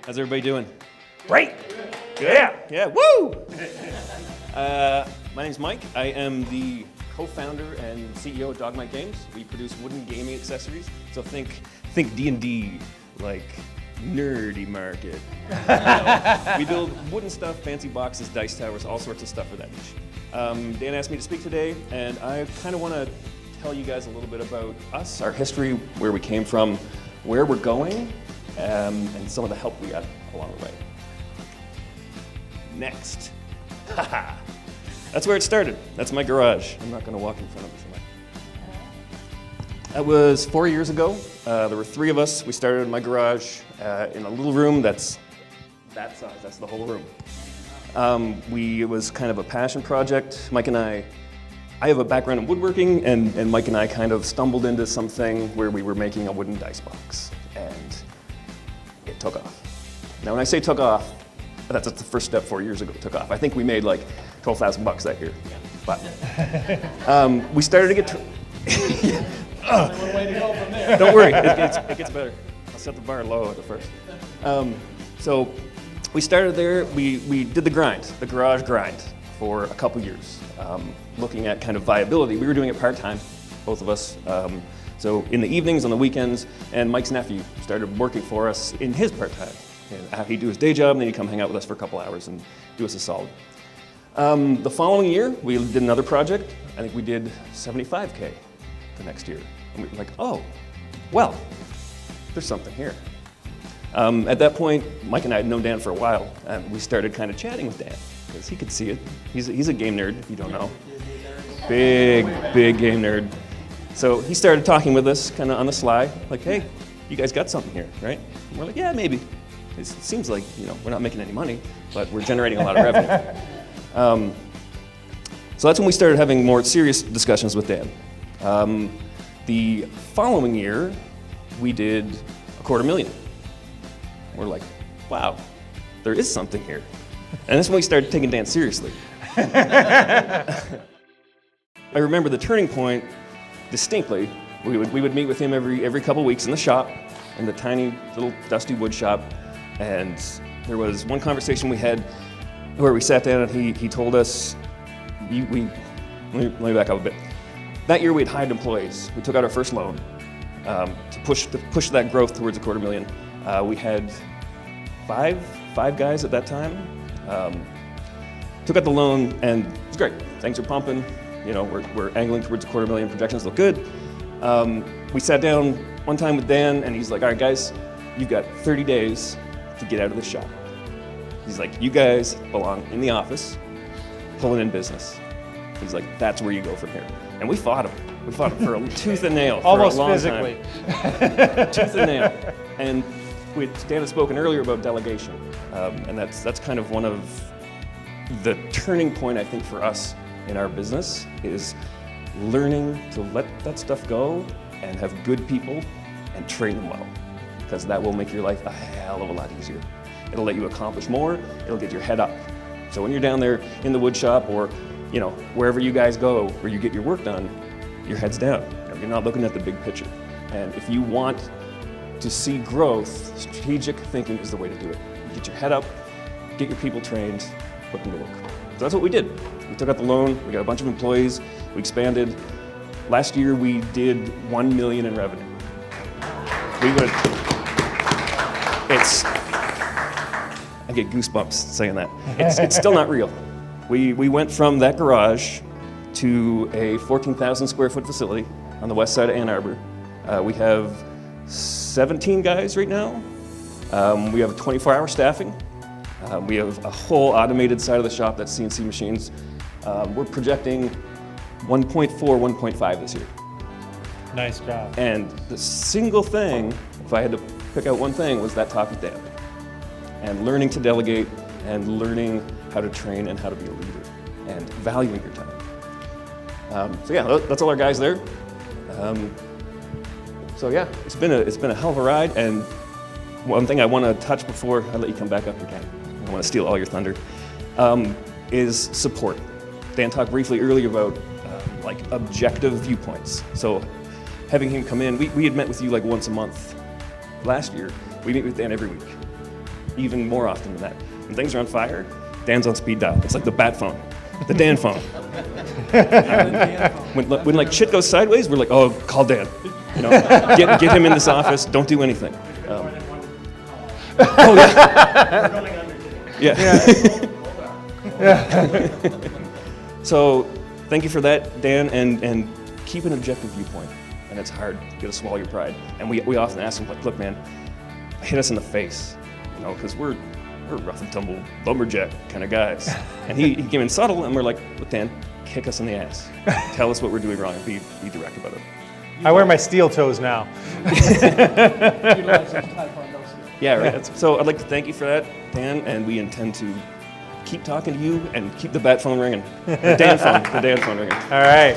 How's everybody doing? Great! Yeah, woo! My name's Mike. I am the co-founder and CEO of Dogmite Games. We produce wooden gaming accessories. So think D&D, like nerdy market. We build wooden stuff, fancy boxes, dice towers, all sorts of stuff for that niche. Dan asked me to speak today, and I kind of want to tell you guys a little bit about us, our history, where we came from, where we're going, and some of the help we got along the way. Next. That's where it started. That's my garage. I'm not going to walk in front of it tonight. That was 4 years ago. There were three of us. We started in my garage in a little room that's that size. That's the whole room. It was kind of a passion project. Mike and I have a background in woodworking, and Mike and I kind of stumbled into something where we were making a wooden dice box, and it took off. Now, when I say took off, that's the first step 4 years ago. It took off. I think we made like $12,000 that year. But we started to get. One way to go from there. Don't worry, it gets better. I'll set the bar low at the first. So we started there. We did the garage grind, for a couple years, looking at kind of viability. We were doing it part-time, both of us. So in the evenings, on the weekends, and Mike's nephew started working for us in his part-time. And he'd do his day job, and then he'd come hang out with us for a couple hours and do us a solid. The following year, we did another project. I think we did $75K the next year. And we were like, oh, well, there's something here. At that point, Mike and I had known Dan for a while, and we started kind of chatting with Dan, because he could see it. He's a game nerd, if you don't know. Big game nerd. So he started talking with us kind of on the sly, like, hey, you guys got something here, right? And we're like, yeah, maybe. It seems like, we're not making any money, but we're generating a lot of revenue. So that's when we started having more serious discussions with Dan. The following year, we did $250,000. We're like, wow, there is something here. And that's when we started taking Dan seriously. I remember the turning point distinctly. We would meet with him every couple weeks in the shop, in the tiny little dusty wood shop. And there was one conversation we had where we sat down and he told us, let me back up a bit. That year we had hired employees. We took out our first loan to push that growth towards $250,000. We had five guys at that time. Took out the loan, and it was great. Things are pumping. We're angling towards $250,000. Projections look good. We sat down one time with Dan, and he's like, all right, guys, you've got 30 days to get out of the shop. He's like, you guys belong in the office, pulling in business. He's like, that's where you go from here. And we fought him. We fought him for a tooth and nail for almost a long physically. Time. Tooth and nail. And Dan had spoken earlier about delegation, and that's kind of one of the turning point, I think, for us in our business, is learning to let that stuff go and have good people and train them well, because that will make your life a hell of a lot easier. It'll let you accomplish more. It'll get your head up. So when you're down there in the wood shop, or wherever you guys go, where you get your work done, your head's down. You're not looking at the big picture. And if you want to see growth, strategic thinking is the way to do it. Get your head up, get your people trained, put them to work. So that's what we did. We took out the loan, we got a bunch of employees, we expanded. Last year we did $1 million in revenue. I get goosebumps saying that. It's still not real. We went from that garage to a 14,000 square foot facility on the west side of Ann Arbor. We have 17 guys right now. We have 24-hour staffing. We have a whole automated side of the shop that's CNC machines. We're projecting 1.4, 1.5 this year. Nice job. And the single thing, if I had to pick out one thing, was that talk with Dan. And learning to delegate, and learning how to train and how to be a leader, and valuing your time. So yeah, that's all our guys there. So yeah, it's been a hell of a ride. And one thing I want to touch before I let you come back up here, Dan, I don't want to steal all your thunder, is support. Dan talked briefly earlier about like objective viewpoints. So having him come in, we had met with you like once a month last year. We meet with Dan every week. even more often than that. When things are on fire, Dan's on speed dial. It's like the bat phone, the Dan phone. When like shit goes sideways, we're like, oh, call Dan. You know, get him in this office. Don't do anything. Oh yeah. Yeah. So thank you for that, Dan, and keep an objective viewpoint. And it's hard. You gotta swallow your pride. And we often ask him, like, look, man, hit us in the face, you know, because we're rough and tumble lumberjack kind of guys. And he came in subtle, and we're like, look, Dan, kick us in the ass. Tell us what we're doing wrong, and be direct about it. I wear my steel toes now. Yeah, right. So I'd like to thank you for that, Dan, and we intend to keep talking to you and keep the bat phone ringing. The Dan phone ringing. All right.